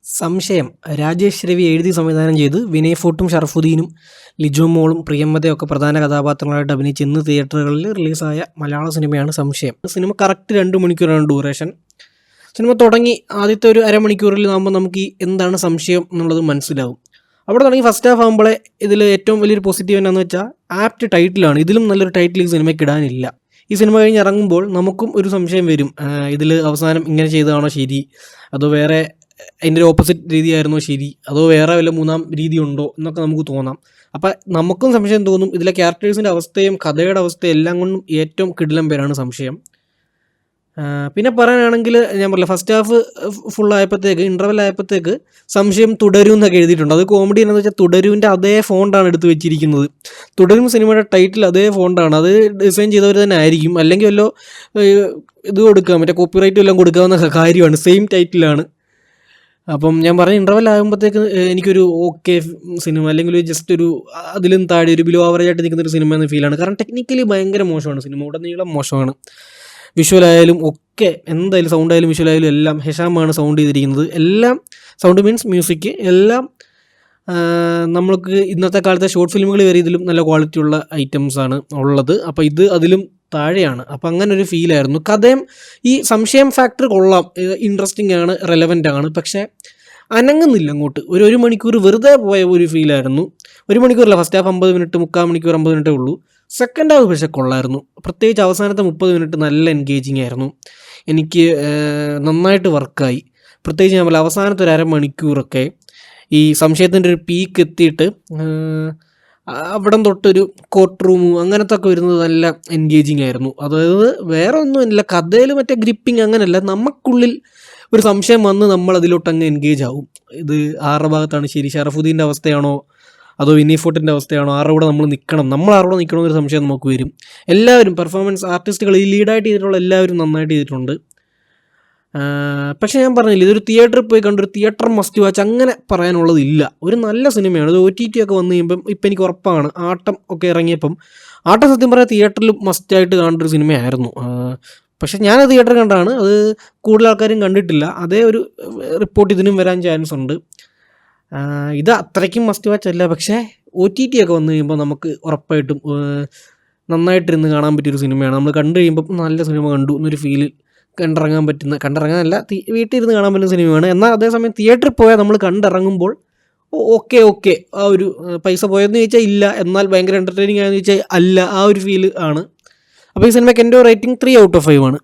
സംശയം രാജേഷ് രവി എഴുതി സംവിധാനം ചെയ്ത് വിനയ് ഫോർട്ടും ഷറഫുദ്ദീനും ലിജോ മോളും പ്രിയംവദയൊക്കെ പ്രധാന കഥാപാത്രങ്ങളായിട്ട് അഭിനയിച്ച് ഇന്ന് തിയേറ്ററുകളിൽ റിലീസായ മലയാള സിനിമയാണ് സംശയം. സിനിമ കറക്റ്റ് 2 മണിക്കൂറാണ് ഡ്യൂറേഷൻ. സിനിമ തുടങ്ങി ആദ്യത്തെ ഒരു അരമണിക്കൂറിൽ ആകുമ്പോൾ നമുക്ക് ഈ എന്താണ് സംശയം എന്നുള്ളത് മനസ്സിലാവും. അവിടെ തുടങ്ങി ഫസ്റ്റ് ഹാഫ് ആകുമ്പോഴേ ഇതിൽ ഏറ്റവും വലിയൊരു പോസിറ്റീവ് എന്നാന്ന് വെച്ചാൽ ആപ്റ്റ് ടൈറ്റിലാണ്. ഇതിലും നല്ലൊരു ടൈറ്റിൽ ഈ സിനിമയ്ക്ക് ഇടാനില്ല. ഈ സിനിമ കഴിഞ്ഞ് ഇറങ്ങുമ്പോൾ നമുക്കും ഒരു സംശയം വരും, ഇതിൽ അവസാനം ഇങ്ങനെ ചെയ്തതാണോ ശരി, അതോ വേറെ അതിൻ്റെ ഒരു ഓപ്പോസിറ്റ് രീതിയായിരുന്നോ ശരി, അതോ വേറെ വല്ല മൂന്നാം രീതി ഉണ്ടോ എന്നൊക്കെ നമുക്ക് തോന്നാം. അപ്പം നമുക്കും സംശയം തോന്നും. ഇതിലെ ക്യാരക്ടേഴ്സിൻ്റെ അവസ്ഥയും കഥയുടെ അവസ്ഥയും എല്ലാം കൊണ്ടും ഏറ്റവും കിടിലം പേരാണ് സംശയം. പിന്നെ പറയാനാണെങ്കിൽ ഞാൻ പറഞ്ഞില്ല, ഫസ്റ്റ് ഹാഫ് ഫുള്ളായപ്പോഴത്തേക്ക് ഇൻ്റർവെൽ ആയപ്പോഴത്തേക്ക് സംശയം തുടരും എന്നൊക്കെ എഴുതിയിട്ടുണ്ട്. അത് കോമഡി എന്ന് വെച്ചാൽ തുടരുവിൻ്റെ അതേ ഫോണ്ടാണ് എടുത്ത് വെച്ചിരിക്കുന്നത്. തുടരും സിനിമയുടെ ടൈറ്റിൽ അതേ ഫോണ്ടാണ്. അത് ഡിസൈൻ ചെയ്തവർ തന്നെ ആയിരിക്കും, അല്ലെങ്കിൽ വല്ലോ ഇത് കൊടുക്കാം, മറ്റേ കോപ്പിറൈറ്റ് എല്ലാം കൊടുക്കാവുന്ന കാര്യമാണ്. സെയിം ടൈറ്റിലാണ്. അപ്പം ഞാൻ പറഞ്ഞ ഇൻ്റർവെൽ ആകുമ്പോഴത്തേക്ക് എനിക്കൊരു ഓക്കെ സിനിമ, അല്ലെങ്കിൽ ജസ്റ്റ് ഒരു അതിലും താഴെ ഒരു ബിലോ ആവറേജ് ആയിട്ട് നിൽക്കുന്ന ഒരു സിനിമ എന്ന ഫീലാണ്. കാരണം ടെക്നിക്കലി ഭയങ്കര മോശമാണ് സിനിമ, ഉടനീളം മോശമാണ്. വിഷ്വലായാലും ഒക്കെ, എന്തായാലും സൗണ്ടായാലും വിഷ്വലായാലും എല്ലാം ഹെഷാമാണ് സൗണ്ട് ചെയ്തിരിക്കുന്നത്. എല്ലാം സൗണ്ട് മീൻസ് മ്യൂസിക് എല്ലാം നമ്മൾക്ക് ഇന്നത്തെ കാലത്തെ ഷോർട്ട് ഫിലിമുകൾ വരെ ഇതിലും നല്ല ക്വാളിറ്റി ഉള്ള ഐറ്റംസാണ് ഉള്ളത്. അപ്പോൾ ഇത് അതിലും താഴെയാണ്. അപ്പം അങ്ങനെ ഒരു ഫീലായിരുന്നു. കഥയും ഈ സംശയം ഫാക്ടർ കൊള്ളാം, ഇൻട്രസ്റ്റിംഗ് ആണ്, റെലവൻ്റ് ആണ്. പക്ഷേ അനങ്ങുന്നില്ല അങ്ങോട്ട്. ഒരു മണിക്കൂർ വെറുതെ പോയ ഒരു ഫീലായിരുന്നു. 1 മണിക്കൂറല്ല, ഫസ്റ്റ് ഹാഫ് 50 മിനിറ്റ്, 3/4 മണിക്കൂർ 50 മിനിറ്റേ ഉള്ളൂ. സെക്കൻഡ് ഹാഫ് പക്ഷേ കൊള്ളായിരുന്നു. പ്രത്യേകിച്ച് അവസാനത്തെ 30 മിനിറ്റ് നല്ല എൻഗേജിങ് ആയിരുന്നു. എനിക്ക് നന്നായിട്ട് വർക്കായി. പ്രത്യേകിച്ച് ഞാൻ പറയാം, അവസാനത്തെ ഒരു അരമണിക്കൂറൊക്കെ ഈ സംശയത്തിൻ്റെ ഒരു പീക്ക് എത്തിയിട്ട് അവിടം തൊട്ടൊരു കോർട്ട് റൂം അങ്ങനത്തെ ഒക്കെ വരുന്നത് നല്ല എൻഗേജിങ് ആയിരുന്നു. അതായത് വേറെ ഒന്നുമില്ല, കഥയിൽ മറ്റേ ഗ്രിപ്പിങ് അങ്ങനെയല്ല, നമുക്കുള്ളിൽ ഒരു സംശയം വന്ന് നമ്മൾ അതിലോട്ട് അങ്ങ് എൻഗേജ് ആവും. ഇത് ആരുടെ ഭാഗത്താണ് ശരി, ഷറഫുദ്ദീൻ്റെ അവസ്ഥയാണോ അതോ വിനയ് ഫോർട്ടിൻ്റെ അവസ്ഥയാണോ, ആരുടെ കൂടെ നമ്മൾ നിൽക്കണം, നമ്മൾ ആരുടെ നിൽക്കണമെന്നൊരു സംശയം നമുക്ക് വരും. എല്ലാവരും പെർഫോമൻസ് ആർട്ടിസ്റ്റുകൾ, ഈ ലീഡായിട്ട് ചെയ്തിട്ടുള്ള എല്ലാവരും നന്നായിട്ട് ചെയ്തിട്ടുണ്ട്. പക്ഷേ ഞാൻ പറഞ്ഞില്ല, ഇതൊരു തിയേറ്ററിൽ പോയി കണ്ടൊരു തിയേറ്റർ മസ്റ്റ് വാച്ച് അങ്ങനെ പറയാനുള്ളതില്ല. ഒരു നല്ല സിനിമയാണ്. ഇത് OTT ഒക്കെ വന്നു കഴിയുമ്പം ഇപ്പം എനിക്ക് ഉറപ്പാണ്, ആട്ടം ഒക്കെ ഇറങ്ങിയപ്പം ആട്ടം സത്യം പറയാൻ തിയേറ്ററിൽ മസ്റ്റായിട്ട് കാണേണ്ട ഒരു സിനിമയായിരുന്നു. പക്ഷേ ഞാനത് തിയേറ്ററിൽ കണ്ടാണ്, അത് കൂടുതൽ ആൾക്കാരും കണ്ടിട്ടില്ല. അതേ ഒരു റിപ്പോർട്ട് ഇതിനും വരാൻ ചാൻസ് ഉണ്ട്. ഇത് അത്രയ്ക്കും മസ്റ്റ് വാച്ച് അല്ല, പക്ഷേ OTT ഒക്കെ വന്നു കഴിയുമ്പോൾ നമുക്ക് ഉറപ്പായിട്ടും നന്നായിട്ടിരുന്ന് കാണാൻ പറ്റിയൊരു സിനിമയാണ്. നമ്മൾ കണ്ടു കഴിയുമ്പം നല്ല സിനിമ കണ്ടു എന്നൊരു ഫീൽ കണ്ടിറങ്ങാനല്ല, വീട്ടിൽ ഇരുന്ന് കാണാൻ പറ്റുന്ന സിനിമയാണ്. എന്നാൽ അതേസമയം തിയേറ്ററിൽ പോയാൽ നമ്മൾ കണ്ടിറങ്ങുമ്പോൾ ഓക്കെ ആ ഒരു പൈസ പോയെന്ന് ചോദിച്ചാൽ ഇല്ല, എന്നാൽ ഭയങ്കര എൻ്റർടൈനിങ് ആയെന്ന് ചോദിച്ചാൽ അല്ല, ആ ഒരു ഫീൽ ആണ്. അപ്പോൾ ഈ സിനിമയ്ക്ക് എൻ്റെ റേറ്റിംഗ് 3/5 ആണ്.